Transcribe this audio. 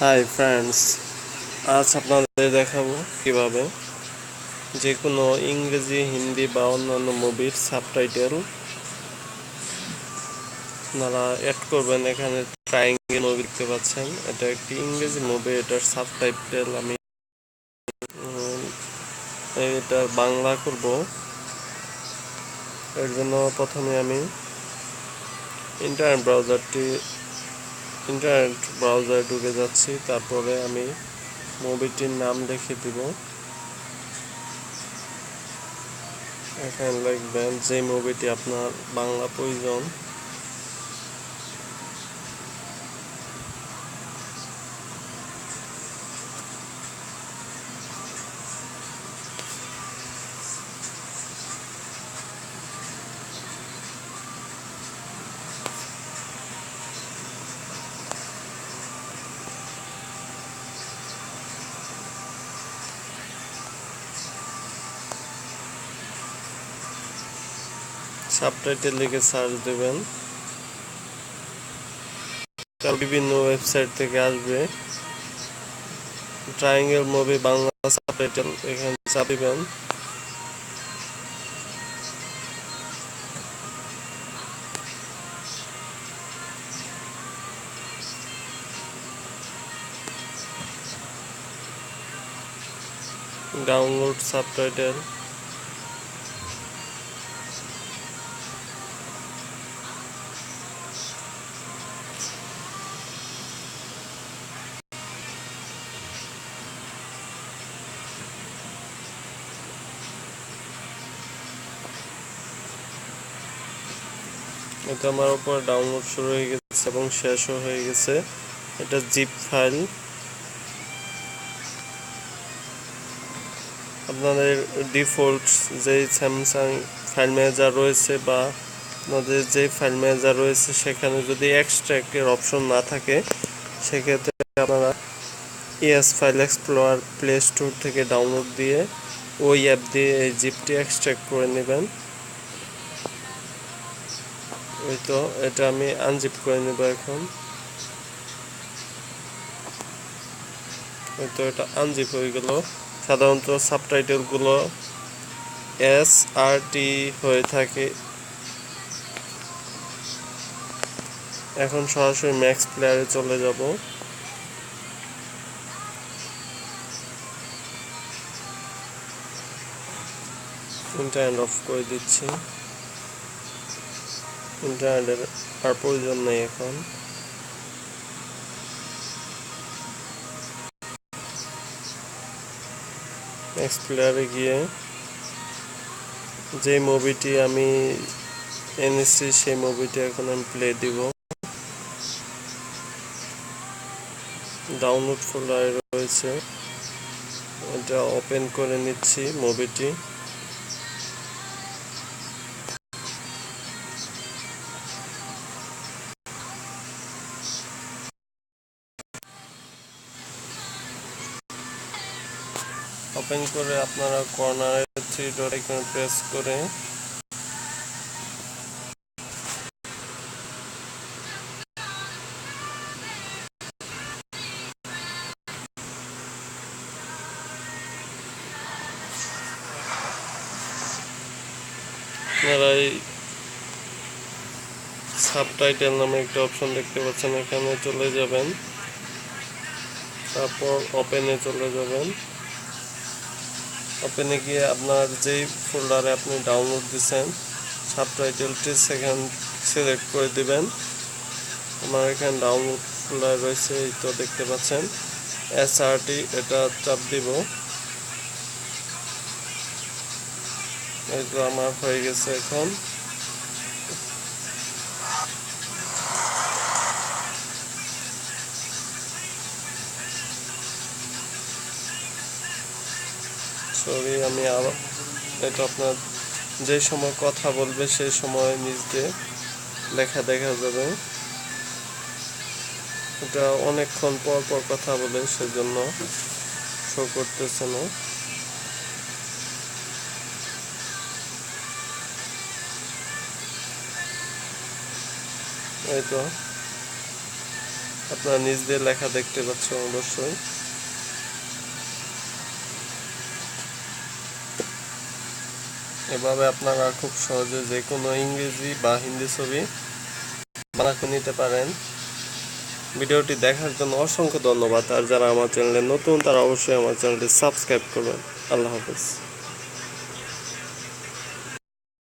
Hi friends, আজ আপনাদের দেখাবো কিভাবে যে কোনো ইংরেজি, হিন্দি বা অন্যান্য মুভির সাবটাইটেল আপনারা অ্যাড করবেন। এখানে ট্রায়াঙ্গেল মুভি দেখতে পাচ্ছেন, এটা একটি ইংরেজি মুভি। এটার সাবটাইটেল আমি এটার বাংলা করব। এর জন্য প্রথমে আমি ইন্টারনেট ব্রাউজারে ঢুকে যাচ্ছি। তারপরে আমি মুভিটির নাম লিখে দিব। এখানে লিখবেন যে মুভিটি আপনার বাংলা প্রয়োজন। সাবটাইটেল লিখে সার্চ দেবেন। বিভিন্ন ওয়েবসাইট থেকে আসবে ট্রায়াঙ্গেল মুভি বাংলা সাবটাইটেল, এখানে চাপিবেন। ডাউনলোড সাবটাইটেল, এটা আমার উপর ডাউনলোড শুরু হয়ে গেছে এবং শেষও হয়ে গেছে। এটা জিপ ফাইল। আপনাদের ডিফল্ট যেই স্যামসাং ফাইল ম্যানেজার রয়েছে বা আপনাদের যেই ফাইল ম্যানেজার রয়েছে সেখানে যদি এক্সট্র্যাক্টের অপশন না থাকে, সেক্ষেত্রে আপনারা ফাইল এক্সপ্লোরার প্লে স্টোর থেকে ডাউনলোড দিয়ে ওই অ্যাপ দিয়ে এই জিপটি এক্সট্র্যাক্ট করে নেবেন। ওই তো এটা আমি আনজিপ করে নেব এখন। ওই তো এটা আনজিপ হয়ে গেল। সাধারণত সাবটাইটেলগুলো SRT হয়ে থাকে। এখন সরাসরি ম্যাক্স প্লেয়ারে চলে যাব। ইন্টারনেট অফ করে দিচ্ছি, ইন্টারনেটের আর প্রয়োজন নেই এখন। ম্যাক্স প্লেয়ারে গিয়ে যে মুভিটি আমি এনেছি সেই মুভিটি এখন আমি প্লে দিব। ডাউনলোড ফোল্ডারে রয়েছে, এটা ওপেন করে নিচ্ছি মুভিটি। ওপেন করে আপনারা কর্নারে 3 ডট আইকনে প্রেস করে আপনারা এই সাবটাইটেল নামে একটা অপশন দেখতে পাচ্ছেন, এখানে চলে যাবেন। তারপর ওপেনে চলে যাবেন। ওপেনে গিয়ে আপনার যেই ফোল্ডারে আপনি ডাউনলোড দিচ্ছেন সাবটাইটেলটি সেখানে সিলেক্ট করে দিবেন। আমার এখানে ডাউনলোড ফোল্ডার রয়েছে, এই তো দেখতে পাচ্ছেন SRT, এটা চাপ দিব। এই তো আমার হয়ে গেছে। এখন সরি আমি আরো, এটা আপনার যে সময় কথা বলবে সেই সময় নিচ দিয়ে লেখা দেখা যাবে। এটা অনেকক্ষণ পর পর কথা বলে, সেজন্য শো করতেছে না। এই তো আপনারা নিজ দিয়ে লেখা দেখতে পাচ্ছেন অবশ্যই। এভাবে আপনারা খুব সহজে যে কোনো ইংরেজি বা হিন্দি ছবি বানাতে নিতে পারেন। ভিডিওটি দেখার জন্য অসংখ্য ধন্যবাদ। আর যারা আমার চ্যানেলে নতুন তারা অবশ্যই আমার চ্যানেলটি সাবস্ক্রাইব করবেন। আল্লাহ হাফেজ।